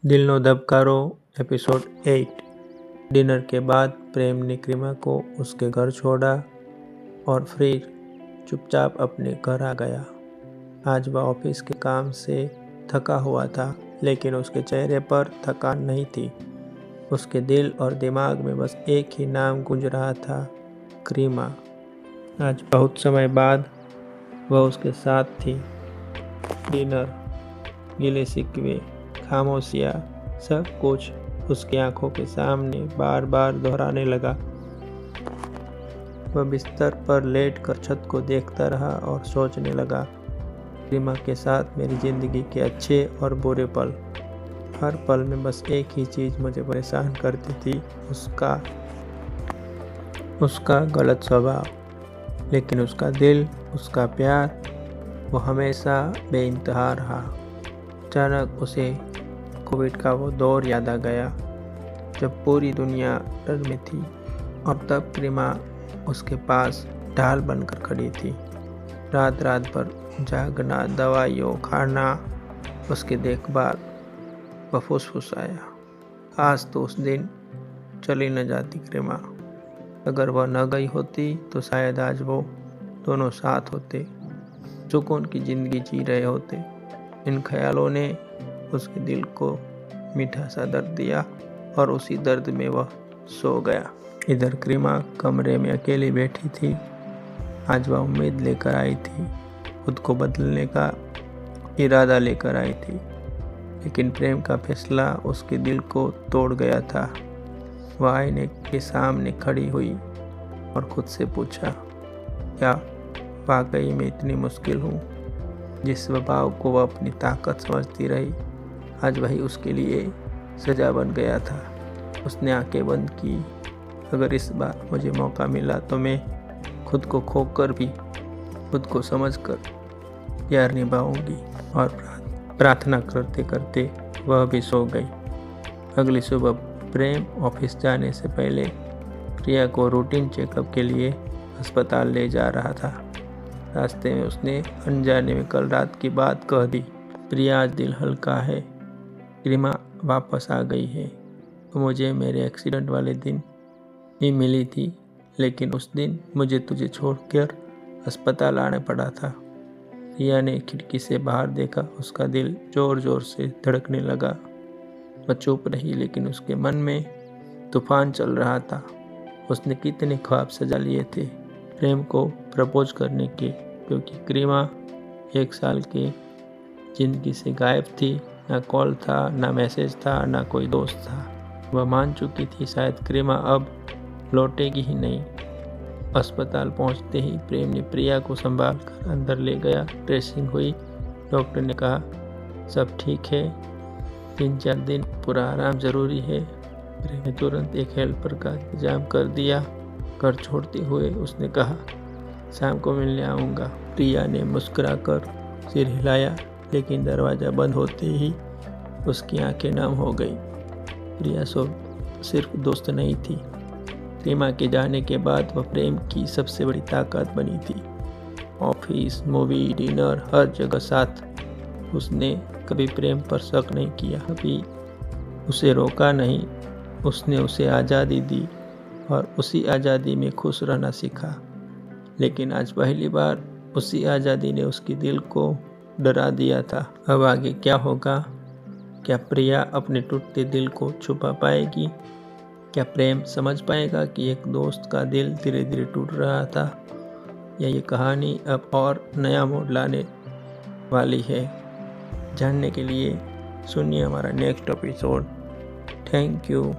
दिल no धबकारो episode 8। Dinner के बाद प्रेम ने क्रीमा को उसके घर छोड़ा और फिर चुपचाप अपने घर आ गया। आज वह ऑफिस के काम से थका हुआ था, लेकिन उसके चेहरे पर थकान नहीं थी। उसके दिल और दिमाग में बस एक ही नाम गूंज रहा था, क्रीमा। आज बहुत समय बाद वह उसके साथ थी। डिनर, गिले शिकवे, खामोशियाँ, सब कुछ उसकी आंखों के सामने बार बार दोहराने लगा। वह बिस्तर पर लेटकर छत को देखता रहा और सोचने लगा, क्रीमा के साथ मेरी जिंदगी के अच्छे और बुरे पल। हर पल में बस एक ही चीज़ मुझे परेशान करती थी, उसका गलत स्वभाव। लेकिन उसका दिल, उसका प्यार, वो हमेशा बेइंतहा रहा। अचानक उसे कोविड का वो दौर याद आ गया, जब पूरी दुनिया डर में थी और तब क्रीमा उसके पास ढाल बनकर खड़ी थी। रात रात भर जागना, दवाइयों खाना, उसकी देखभाल। वह फुसफुसाया, काश तो उस दिन चली न जाती क्रीमा। अगर वह न गई होती तो शायद आज वो दोनों साथ होते, सुकून की जिंदगी जी रहे होते। इन ख्यालों ने उसके दिल को मीठा सा दर्द दिया और उसी दर्द में वह सो गया। इधर क्रीमा कमरे में अकेली बैठी थी। आज वह उम्मीद लेकर आई थी, खुद को बदलने का इरादा लेकर आई थी, लेकिन प्रेम का फैसला उसके दिल को तोड़ गया था। वह आईने के सामने खड़ी हुई और खुद से पूछा, क्या वाकई में इतनी मुश्किल हूँ? जिस स्वभाव को वह अपनी ताकत समझती रही, आज वही उसके लिए सजा बन गया था। उसने आंखें बंद की। अगर इस बार मुझे मौका मिला तो मैं खुद को खोकर भी खुद को समझकर प्यार निभाऊंगी। और प्रार्थना करते करते वह भी सो गई। अगली सुबह प्रेम ऑफिस जाने से पहले प्रिया को रूटीन चेकअप के लिए अस्पताल ले जा रहा था। रास्ते में उसने अनजाने में कल रात की बात कह दी। प्रिया, आज दिल हल्का है, क्रीमा वापस आ गई है। तो मुझे मेरे एक्सीडेंट वाले दिन ही मिली थी, लेकिन उस दिन मुझे तुझे छोड़कर अस्पताल आना पड़ा था। प्रिया ने खिड़की से बाहर देखा। उसका दिल जोर जोर से धड़कने लगा। वह चुप रही, लेकिन उसके मन में तूफान चल रहा था। उसने कितने ख्वाब सजा लिए थे प्रेम को प्रपोज करने के, क्योंकि क्रीमा 1 साल के जिंदगी से गायब थी। ना कॉल था, ना मैसेज था, ना कोई दोस्त था। वह मान चुकी थी शायद क्रीमा अब लौटेगी ही नहीं। अस्पताल पहुंचते ही प्रेम ने प्रिया को संभाल कर अंदर ले गया। ड्रेसिंग हुई। डॉक्टर ने कहा, सब ठीक है, 3-4 दिन पूरा आराम जरूरी है। प्रेम ने तुरंत एक हेल्पर का इंतजाम कर दिया। घर छोड़ते हुए उसने कहा, शाम को मिलने आऊँगा। प्रिया ने मुस्कुराकर सिर हिलाया, लेकिन दरवाज़ा बंद होते ही उसकी आंखें नम हो गई। प्रिया सिर्फ दोस्त नहीं थी, क्रीमा के जाने के बाद वह प्रेम की सबसे बड़ी ताकत बनी थी। ऑफिस, मूवी, डिनर, हर जगह साथ। उसने कभी प्रेम पर शक नहीं किया, कभी उसे रोका नहीं। उसने उसे आज़ादी दी और उसी आज़ादी में खुश रहना सीखा। लेकिन आज पहली बार उसी आज़ादी ने उसके दिल को डरा दिया था। अब आगे क्या होगा? क्या प्रिया अपने टूटते दिल को छुपा पाएगी? क्या प्रेम समझ पाएगा कि एक दोस्त का दिल धीरे धीरे टूट रहा था? या ये कहानी अब और नया मोड़ लाने वाली है? जानने के लिए सुनिए हमारा नेक्स्ट एपिसोड। Thank you.